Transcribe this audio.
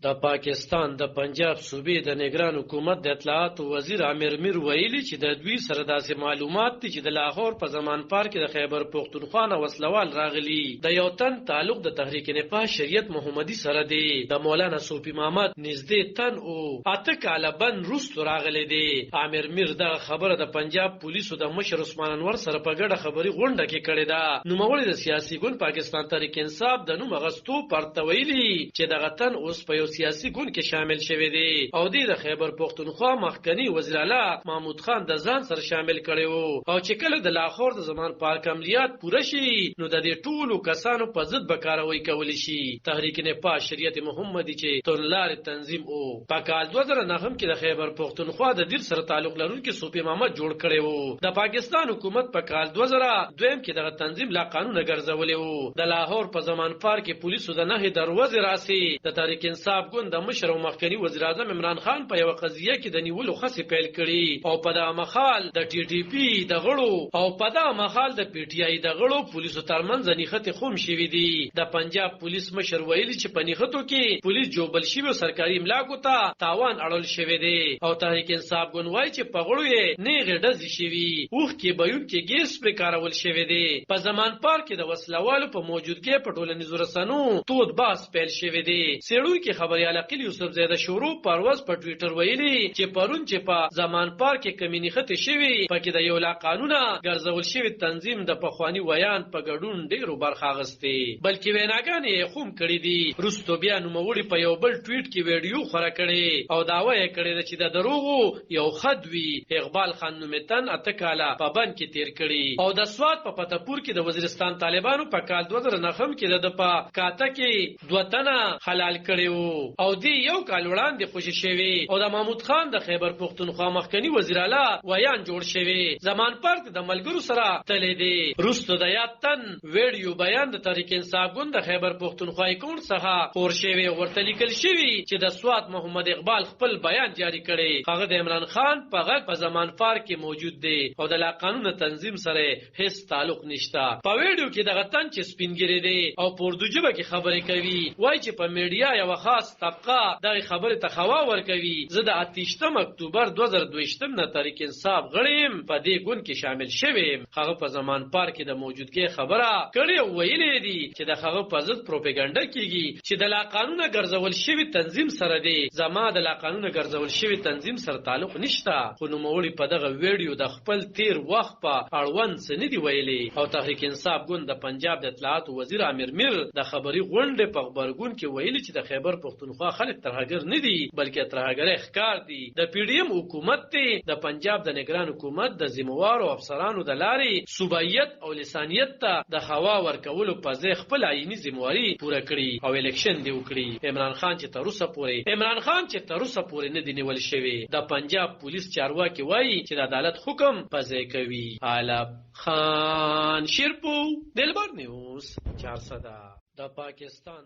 د پاکستان د پنجاب صوبې د نگران حکومت د اطلاعات وزیر عامر میر ویلي چې د دوی سره داسې معلومات دي چې د لاهور په زمان پار کې د خیبر پختونخوا نه وسلوال راغلي د یو تن تعلق د تحریک نفاذ شریعت محمدي سره دی د مولانا صوفي محمد نږدې تن او اته کاله بند روس راغلي دی عامر میر دا خبره د پنجاب پولیسو د مشر عثمان انور سره په ګډه خبري غونډه کې کړې ده نوموړي د سیاسي ګوند پاکستان تحریک انصاف د نوم غستو پرته ویلي چې دغه تن اوس په سیاسي ګوند کې شامل شوی دی او د خیبر پختونخوا مخکنی وزیر اعلی محمود خان د ځان سره شامل کړي او چې کله د لاهور د زمان پارک عملیات پوره شي نو د دې ټولو کسانو په ضد بکاروي کولی شي تحریک نفاذ شریعت محمدي چې تونلار تنظیم او په کال 2009 کې د خیبر پختونخوا د دیر سره تعلق لرونکي صوفي محمد جوړ کړي د پاکستان حکومت په کال 2002 کې دغه تنظیم لا قانون ګرځولې د لاهور په زمان پارک پولیسو د نه دروازه راسي د تحریک انصاف ګوند د مشر او مخکنی وزیر اعظم عمران خان په یو قضیه کې د نیولو خصې پیل کړي او په دغه مخال د ټي ټي پی د غړو او په دغه مخال د پی ټي آی د غړو پولیسو ترمنځ نښتې خوم شوي دي د پنجاب پولیس مشر ویلي چې په نښتو کې پولیس جوبل شوي او سرکاري املاکو ته تاوان اړول شوی دی او تحریک انصاف ګوند وایي چې په غړو یې نیغې ډزې شوي اوښ کې بیون کې ګیس پرې کارول شوی دی په زمان پار کې د وسلوالو په موجودګۍ په ټولنیزو رسنو تود بحث پیل شوی دی څېړونکي خبريال عقیل یوسف زیده شروع پرواز په ټوئیټر ویلي چې پرون چې په زمان پار کې کمینی خطې شوي پکې د یو لا قانونه ګرځول شوی تنظیم د پخوانی ویان په ګډون ډیرو برخه اخیستې بلکې ویناګانې یې خوم کړې دي وروستو بیا نوموړي په یو بل ټویټ کې ویډیو خوره کړې او دعوه یې کړې ده چې د دروغو یو خد وي اقبال خان نومتن اته کاله په بند کې تیر کړي او د سوات په فتحپور کې د وزیرستان طالبانو په کال 2009 کې د په کاته کې دوه تنه حلال کړي او دی یو کال وړاندې خوشی شوی او د محمود خان د خیبر پختونخوا مخکنی وزیر اعلی ویان جوړ شوی زمان پارک د ملګرو سره تللی دی وروسته د یاد تن ویډیو بیان د تحریک انصاف ګوند د خیبر پختونخوا اکاونټ څخه خور شوی ورته لیکل شوی چې د سوات محمد اقبال خپل بیان جاری کړي هغه د عمران خان په غږ په زمان پارک کې موجود دی او د لا قانون تنظیم سره هیڅ تعلق نشته په ویډیو کې دغه تن چې سپینګری دی او په اردو ژبه کې خبرې کوي وایي چې په میډیا یو خاص طبقه دغه خبره ته خوا ورکوي زه د 28 اکتوبر 2022 نه تحریک انصاف غړیم په دې ګوند کې شامل شوم هغه په زمان پار کې د موجودګۍ خبره کړې ویلې دي چې د هغه په ضد پروپاګاندا کیږي چې د لا قانون ګرځول شوی تنظیم سره دی زما د لا قانون ګرځول شوی تنظیم سره تعلق نشته خو نوموړي په دغه ویډیو د خپل تیر وخت په اړوند څه نه دی ویلي او تحریک انصاف ګوند د پنجاب د اطلاعات وزیر عامر میر د خبري غونډې په خبرګون کې ویلي چې د خیبر پختونخوا خلک ترهګر نه دي بلکې ترهګر ښکار دي د پی ډی ایم حکومت ته د پنجاب د نگران حکومت د ذمہوارو افسرانو د لارې صوبایت او لسانیت ته د هوا ورکولو په ځای خپل عیني ذمہواری پوره کړي او الیکشن دی وکړي عمران خان چې تر اوسه پورې نه دی نیول شوی د پنجاب پولیس چارواکي وایي چې د عدالت حکم په ځای کوي عالم خان شیرپو دلبر نیوز 400 د پاکستان